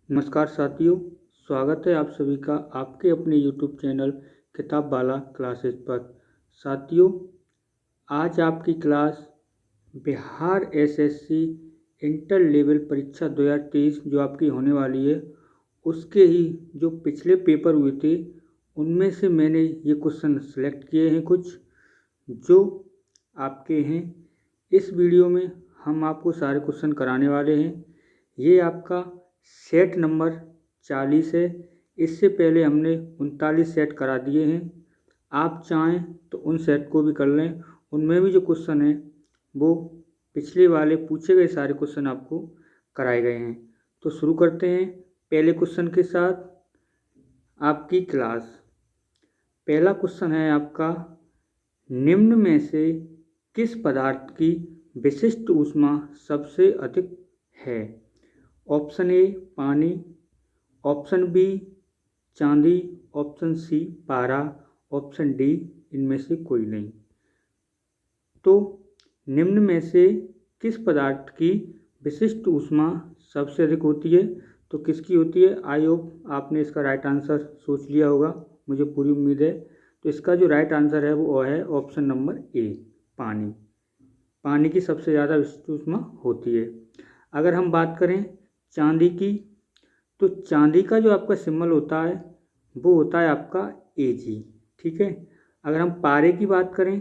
नमस्कार साथियों, स्वागत है आप सभी का आपके अपने YouTube चैनल किताब वाला क्लासेस पर। साथियों, आज आपकी class Bihar SSC inter level परीक्षा 2023 जो आपकी होने वाली है, उसके ही जो पिछले पेपर हुए थे उनमें से मैंने ये क्वेश्चन सेलेक्ट किए हैं कुछ जो आपके हैं। इस वीडियो में हम आपको सारे क्वेश्चन कराने वाले हैं। ये आपका सेट नंबर 40 है। इससे पहले हमने 39 सेट करा दिए हैं। आप चाहें तो उन सेट को भी कर लें। उनमें भी जो क्वेश्चन हैं वो पिछले वाले पूछे गए सारे क्वेश्चन आपको कराए गए हैं। तो शुरू करते हैं पहले क्वेश्चन के साथ आपकी क्लास। पहला क्वेश्चन है आपका, निम्न में से किस पदार्थ की विशिष्ट ऊष्मा सबसे अधिक है? ऑप्शन ए पानी, ऑप्शन बी चांदी, ऑप्शन सी पारा, ऑप्शन डी इनमें से कोई नहीं। तो निम्न में से किस पदार्थ की विशिष्ट ऊष्मा सबसे अधिक होती है? तो किसकी होती है? आई होप आपने इसका राइट आंसर सोच लिया होगा, मुझे पूरी उम्मीद है। तो इसका जो राइट आंसर है वो है ऑप्शन नंबर ए, पानी। पानी की सबसे ज़्यादा विशिष्ट ऊष्मा होती है। अगर हम बात करें चांदी की, तो चांदी का जो आपका सिंबल होता है वो होता है आपका Ag, ठीक है। अगर हम पारे की बात करें,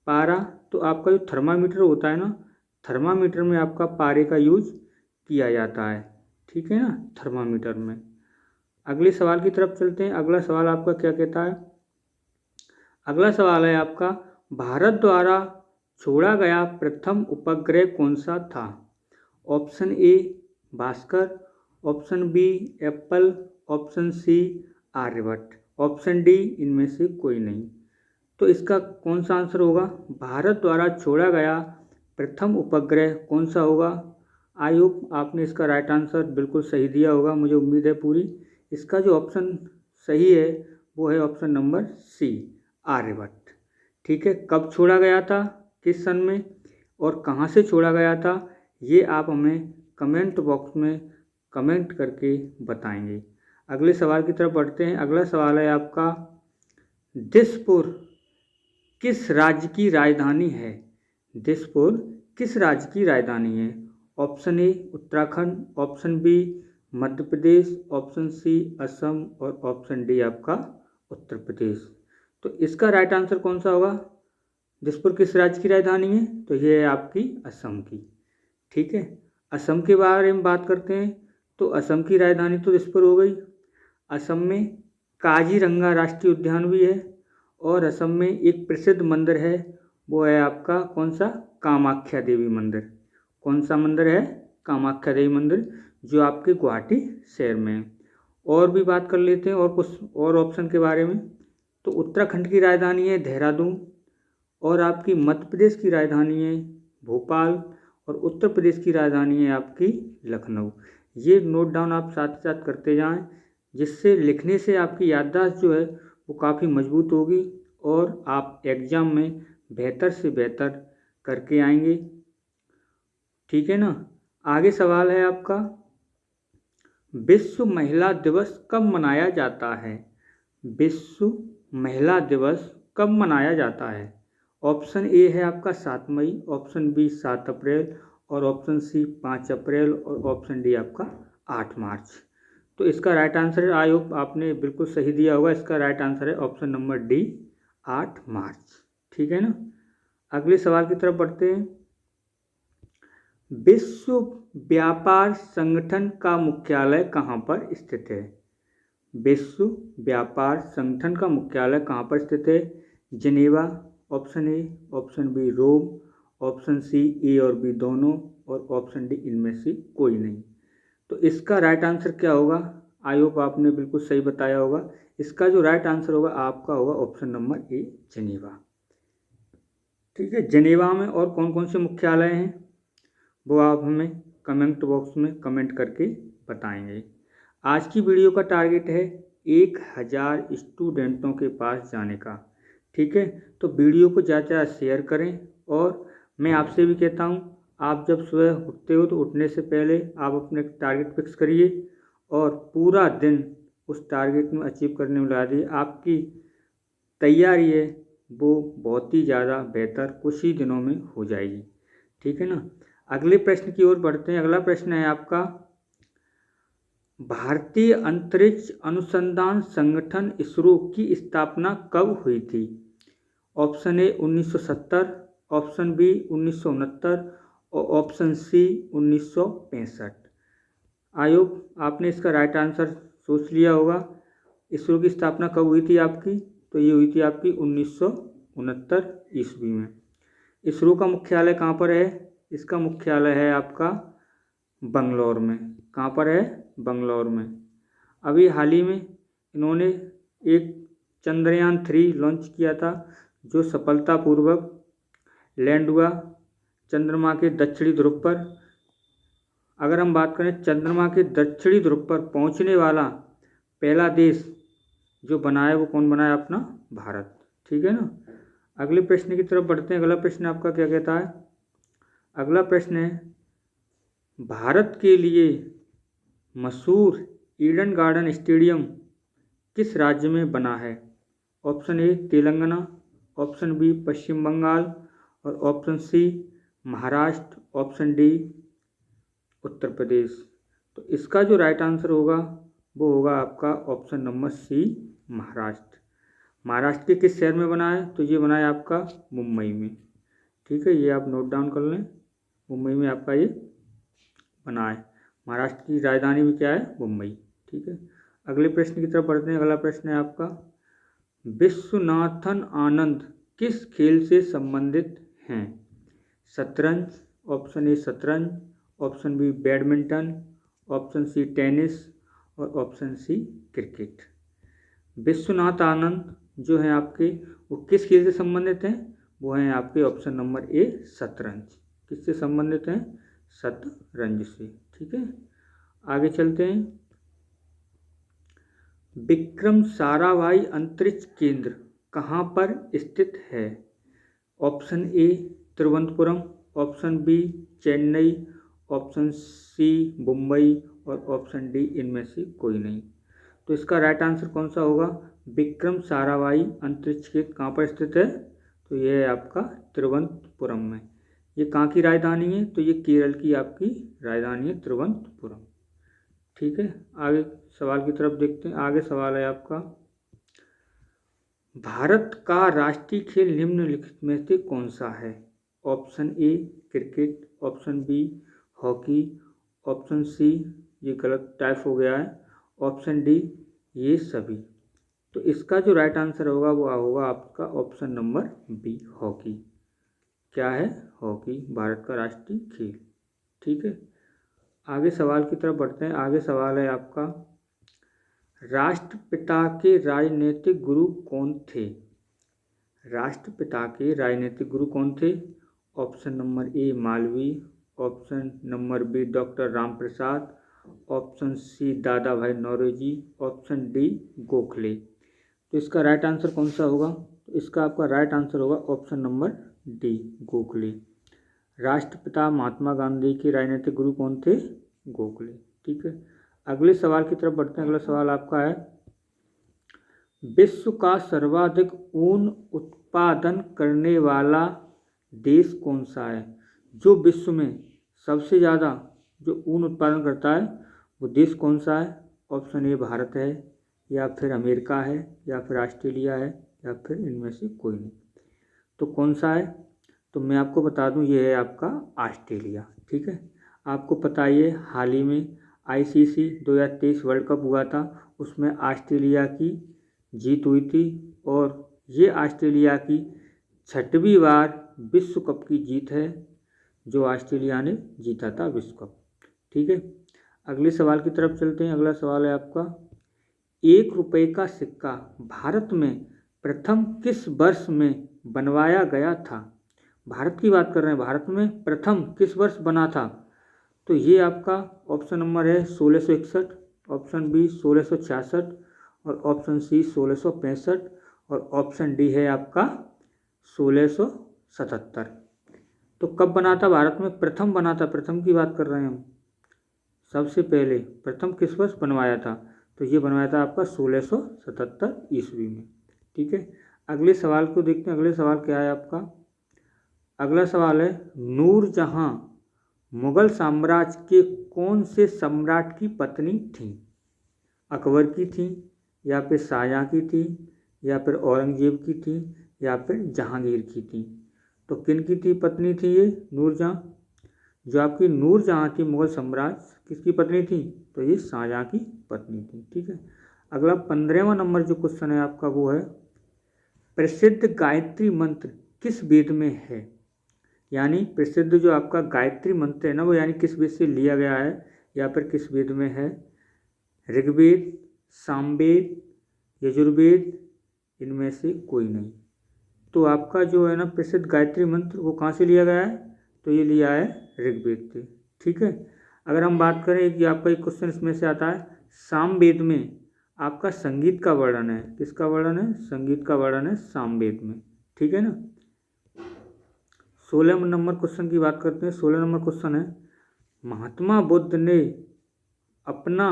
पारा, तो आपका जो थर्मामीटर होता है ना, थर्मामीटर में आपका पारे का यूज किया जाता है, ठीक है ना, थर्मामीटर में। अगले सवाल की तरफ चलते हैं। अगला सवाल आपका क्या कहता है? अगला सवाल है आपका, भारत द्वारा छोड़ा गया प्रथम उपग्रह कौन सा था? Option A Bhaskar, option B Apple, option C Aryabhata, option D इनमें से कोई नहीं। तो इसका कौन सा आंसर होगा? भारत द्वारा छोड़ा गया प्रथम उपग्रह कौन सा होगा? आई होप आपने इसका राइट आंसर बिल्कुल सही दिया होगा, मुझे उम्मीद है पूरी। इसका जो ऑप्शन सही है वो है ऑप्शन नंबर सी, आर्यभट्ट, ठीक है। कब छोड़ा गया था, किस सन में और कहाँ से छोड़ा गया था, ये आप हमें कमेंट बॉक्स में कमेंट करके बताएंगे। अगले सवाल की तरफ बढ़ते हैं। अगला सवाल है आपका, दिसपुर किस राज्य की राजधानी है? दिसपुर किस राज्य की राजधानी है? Option A Uttarakhand, option B Madhya Pradesh, option C Assam और ऑप्शन डी आपका उत्तर प्रदेश। तो इसका राइट आंसर कौन सा होगा? दिसपुर किस राज्य की राजधानी है? तो ये है आपकी असम की, ठीक है। असम के बारे में बात करते हैं तो असम की राजधानी तो दिसपुर हो गई। असम में काजीरंगा राष्ट्रीय उद्यान भी है और असम में एक प्रसिद्ध मंदिर है, वो है आपका कौन सा? कामाख्या देवी मंदिर। कौन सा मंदिर है? कामाख्या देवी मंदिर, जो आपके गुवाहाटी शहर में है। और भी बात कर लेते हैं और कुछ और ऑप्शन के बारे में। तो उत्तराखंड की राजधानी है देहरादून और आपकी मध्य प्रदेश की राजधानी है भोपाल और उत्तर प्रदेश की राजधानी है आपकी लखनऊ। ये नोट डाउन आप साथ ही साथ करते जाएं, जिससे लिखने से आपकी याददाश्त जो है वो काफ़ी मजबूत होगी और आप एग्ज़ाम में बेहतर से बेहतर करके आएंगे, ठीक है ना। आगे सवाल है आपका, विश्व महिला दिवस कब मनाया जाता है? विश्व महिला दिवस कब मनाया जाता है? ऑप्शन ए है आपका 7 मई, ऑप्शन बी 7 अप्रैल और ऑप्शन सी 5 अप्रैल और ऑप्शन डी आपका 8 मार्च। तो इसका राइट आंसर है, आई होप आपने बिल्कुल सही दिया होगा, इसका राइट आंसर है ऑप्शन नंबर डी, 8 मार्च, ठीक है ना। अगले सवाल की तरफ बढ़ते हैं। विश्व व्यापार संगठन का मुख्यालय कहाँ पर स्थित है? विश्व व्यापार संगठन का मुख्यालय कहाँ पर स्थित है? Geneva, option A, option B Rome, option C A और बी दोनों और ऑप्शन डी इनमें से कोई नहीं। तो इसका राइट आंसर क्या होगा? आई होप आपने बिल्कुल सही बताया होगा। इसका जो राइट आंसर होगा आपका होगा ऑप्शन नंबर ए, जिनेवा, ठीक है। जिनेवा में और कौन कौन से मुख्यालय हैं वो आप हमें कमेंट बॉक्स में कमेंट करके बताएंगे। आज की वीडियो का टारगेट है 1000 स्टूडेंटों के पास जाने का, ठीक है। तो वीडियो को ज़्यादा से ज़्यादा शेयर करें और मैं आपसे भी कहता हूँ, आप जब सुबह उठते हो तो उठने से पहले आप अपने टारगेट फिक्स करिए और पूरा दिन उस टारगेट में अचीव करने में लगा दिए, आपकी तैयारी है वो बहुत ही ज़्यादा बेहतर कुछ ही दिनों में हो जाएगी। ठीक है ना। अगले प्रश्न की ओर बढ़ते हैं। अगला प्रश्न है आपका, भारतीय अंतरिक्ष अनुसंधान संगठन इसरो की स्थापना कब हुई थी? ऑप्शन ए 1970, ऑप्शन बी 1969 और ऑप्शन सी 1965। आयोग आपने इसका राइट आंसर सोच लिया होगा। इसरो की स्थापना कब हुई थी आपकी? तो ये हुई थी आपकी 1969 ईस्वी में। इसरो का मुख्यालय कहाँ पर है? इसका मुख्यालय है आपका बंगलौर में। कहाँ पर है? बंगलौर में। अभी हाल ही में इन्होंने एक चंद्रयान 3 लॉन्च किया था, जो सफलतापूर्वक लैंड हुआ चंद्रमा के दक्षिणी ध्रुव पर। अगर हम बात करें चंद्रमा के दक्षिणी ध्रुव पर पहुंचने वाला पहला देश जो बना है वो कौन बना है? अपना भारत। ठीक है ना। अगले प्रश्न की तरफ बढ़ते हैं। अगला प्रश्न आपका क्या कहता है? अगला प्रश्न है, भारत के लिए मशहूर ईडन गार्डन स्टेडियम किस राज्य में बना है? Option A Telangana, option B Paschim Bengal और option C Maharashtra, option D Uttar Pradesh. तो इसका जो राइट आंसर होगा वो होगा आपका option number C Maharashtra. Maharashtra के किस शहर में बना है? तो ये बना है आपका मुंबई में। ठीक है, ये आप नोट डाउन कर लें, मुंबई में आपका ये बना है। महाराष्ट्र की राजधानी भी क्या है? मुंबई। ठीक है। अगले प्रश्न की तरफ बढ़ते हैं। अगला प्रश्न है आपका, विश्वनाथन आनंद किस खेल से संबंधित हैं? शतरंज, ऑप्शन ए शतरंज, option B badminton, option C tennis और option C cricket. Vishwanath Anand जो हैं आपके, वो किस खेल से संबंधित हैं? वो हैं आपके ऑप्शन नंबर ए शतरंज। किससे संबंधित हैं? शतरंज से। ठीक है, आगे चलते हैं। विक्रम साराभाई अंतरिक्ष केंद्र कहाँ पर स्थित है? Option A Thiruvananthapuram, option B Chennai, option C Mumbai और ऑप्शन डी इनमें से कोई नहीं। तो इसका राइट आंसर कौन सा होगा? विक्रम साराभाई अंतरिक्ष केंद्र कहाँ पर स्थित है? तो यह है आपका तिरुवनंतपुरम में। ये कहाँ की राजधानी है? तो ये केरल की आपकी राजधानी है तिरुवनंतपुरम। ठीक है, आगे सवाल की तरफ देखते हैं। आगे सवाल है आपका, भारत का राष्ट्रीय खेल निम्नलिखित में से कौन सा है? Option A cricket, option B hockey, option C ये गलत टाइप हो गया है, ऑप्शन डी ये सभी। तो इसका जो राइट आंसर होगा वो होगा आपका ऑप्शन नंबर बी हॉकी। क्या है? हॉकी भारत का राष्ट्रीय खेल। ठीक है, आगे सवाल की तरफ बढ़ते हैं। आगे सवाल है आपका, राष्ट्रपिता के राजनीतिक गुरु कौन थे? राष्ट्रपिता के राजनीतिक गुरु कौन थे? Option number A Malviya, option number B doctor Ram Prasad, option C Dadabhai Naoroji, option D Gokhale. तो इसका राइट आंसर कौन सा होगा? तो इसका आपका राइट आंसर होगा ऑप्शन नंबर डी गोखले। राष्ट्रपिता महात्मा गांधी के राजनीतिक गुरु कौन थे? गोखले। ठीक है, अगले सवाल की तरफ बढ़ते हैं। अगला सवाल आपका है, विश्व का सर्वाधिक ऊन उत्पादन करने वाला देश कौन सा है? जो विश्व में सबसे ज़्यादा जो ऊन उत्पादन करता है वो देश कौन सा है? ऑप्शन ए भारत है, या फिर अमेरिका है, या फिर ऑस्ट्रेलिया है, या फिर इनमें से कोई नहीं। तो कौन सा है? तो मैं आपको बता दूं, ये है आपका ऑस्ट्रेलिया। ठीक है, आपको पता ही है हाल ही में ICC 2023 वर्ल्ड कप हुआ था, उसमें ऑस्ट्रेलिया की जीत हुई थी और ये ऑस्ट्रेलिया की 6वीं बार विश्व कप की जीत है जो ऑस्ट्रेलिया ने जीता था विश्व कप। ठीक है, अगले सवाल की तरफ चलते हैं। अगला सवाल है आपका, 1 रुपये का सिक्का भारत में प्रथम किस वर्ष में बनवाया गया था? भारत की बात कर रहे हैं, भारत में प्रथम किस वर्ष बना था? तो ये आपका ऑप्शन नंबर है 1661, ऑप्शन बी 1666 और ऑप्शन सी 1665 और ऑप्शन डी है आपका 1677। तो कब बना था? भारत में प्रथम बना था, प्रथम की बात कर रहे हैं हम, सबसे पहले प्रथम किस वर्ष बनवाया था? तो ये बनवाया था आपका 1677 ईस्वी में। ठीक है, अगले सवाल को देखते हैं। अगले सवाल क्या है आपका? अगला सवाल है, नूरजहां मुगल साम्राज्य के कौन से सम्राट की पत्नी थी? अकबर की थी, या फिर शाहजहाँ की थी, या फिर औरंगजेब की थी, या फिर जहांगीर की थी? तो किन की थी पत्नी थी ये नूरजहाँ? जो आपकी नूरजहाँ थी मुगल साम्राज्य, किसकी पत्नी थी? तो ये शाहजहाँ की पत्नी थी। ठीक है, अगला 15वां नंबर जो क्वेश्चन है आपका वो है, प्रसिद्ध गायत्री मंत्र किस वेद में है? यानी प्रसिद्ध जो आपका गायत्री मंत्र है ना, वो यानी किस वेद से लिया गया है या फिर किस वेद में है? ऋग्वेद, सामवेद, यजुर्वेद, इनमें से कोई नहीं। तो आपका जो है ना प्रसिद्ध गायत्री मंत्र वो कहाँ से लिया गया है? तो ये लिया है ऋग्वेद से। ठीक है, अगर हम बात करें कि आपका एक क्वेश्चन इसमें से आता है, सामवेद में आपका संगीत का वर्णन है, किसका वर्णन है? संगीत का वर्णन है सामवेद में। ठीक है ना। 16 नंबर क्वेश्चन की बात करते हैं। 16 नंबर क्वेश्चन है, महात्मा बुद्ध ने अपना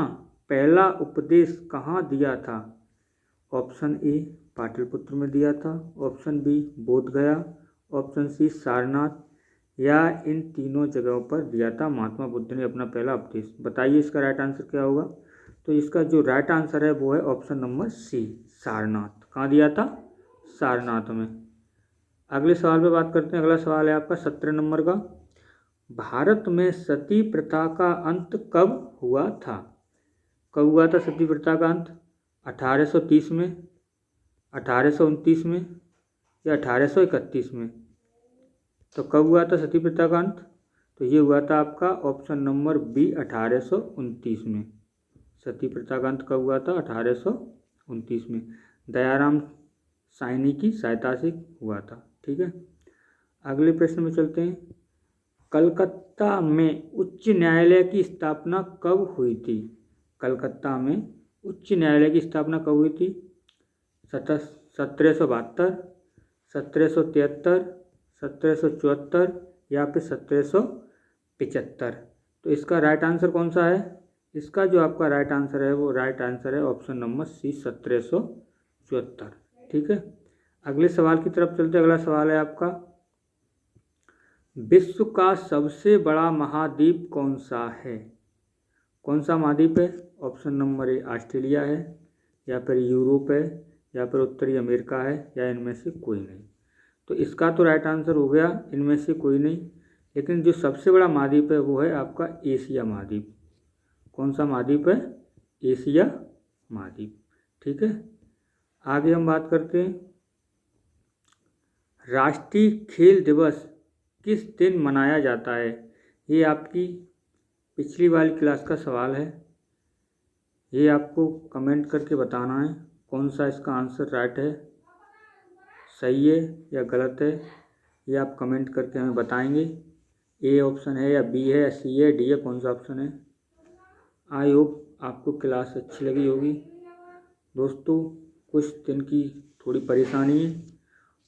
पहला उपदेश कहाँ दिया था? ऑप्शन ए पाटलिपुत्र में दिया था, option B Bodhgaya, option C Sarnath, या इन तीनों जगहों पर दिया था महात्मा बुद्ध ने अपना पहला उपदेश। बताइए इसका राइट आंसर क्या होगा? तो इसका जो राइट आंसर है वो है ऑप्शन नंबर सी, सारनाथ। कहाँ दिया था? सारनाथ में। अगले सवाल पे बात करते हैं। अगला सवाल है आपका 17 नंबर का, भारत में सती प्रथा का अंत कब हुआ था? कब हुआ था सती प्रथा का अंत? 1830 में, 1829 में, या 1831 में? तो कब हुआ था सती प्रथा का अंत? तो ये हुआ था आपका ऑप्शन नंबर बी, 1829 में। सती प्रथा का अंत कब हुआ था? 1829 में, दयाराम साहनी की सहायता से हुआ था। ठीक है, अगले प्रश्न में चलते हैं। कलकत्ता में उच्च न्यायालय की स्थापना कब हुई थी? कलकत्ता में उच्च न्यायालय की स्थापना कब हुई थी? 1772, 1773, 1774, या फिर 1775? तो इसका राइट आंसर कौन सा है? इसका जो आपका राइट आंसर है वो राइट आंसर है ऑप्शन नंबर सी, 1774। ठीक है, अगले सवाल की तरफ चलते हैं। अगला सवाल है आपका, विश्व का सबसे बड़ा महाद्वीप कौन सा है? कौन सा महाद्वीप है? ऑप्शन नंबर ए ऑस्ट्रेलिया है, या फिर यूरोप है, या फिर उत्तरी अमेरिका है, या इनमें से कोई नहीं? तो इसका तो राइट आंसर हो गया इनमें से कोई नहीं, लेकिन जो सबसे बड़ा महाद्वीप है वो है आपका एशिया महाद्वीप। कौन सा महाद्वीप है? एशिया महाद्वीप। ठीक है, आगे हम बात करते हैं, राष्ट्रीय खेल दिवस किस दिन मनाया जाता है? ये आपकी पिछली वाली क्लास का सवाल है। ये आपको कमेंट करके बताना है कौन सा इसका आंसर राइट है, सही है या गलत है। ये आप कमेंट करके हमें बताएंगे। ए ऑप्शन है, या बी है, या सी है, डी है, कौन सा ऑप्शन है? आई होप आपको क्लास अच्छी लगी होगी। दोस्तों, कुछ दिन की थोड़ी परेशानी है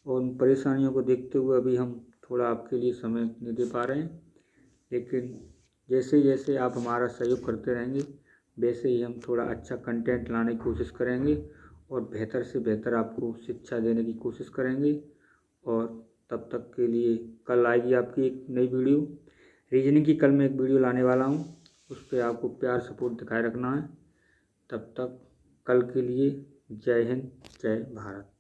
और उन परेशानियों को देखते हुए अभी हम थोड़ा आपके लिए समय नहीं दे पा रहे हैं, लेकिन जैसे जैसे आप हमारा सहयोग करते रहेंगे वैसे ही हम थोड़ा अच्छा कंटेंट लाने की कोशिश करेंगे और बेहतर से बेहतर आपको शिक्षा देने की कोशिश करेंगे। और तब तक के लिए कल आएगी आपकी एक नई वीडियो रीजनिंग की। कल मैं एक वीडियो लाने वाला हूँ, उस पर आपको प्यार सपोर्ट दिखाए रखना है। तब तक कल के लिए जय हिंद, जय भारत।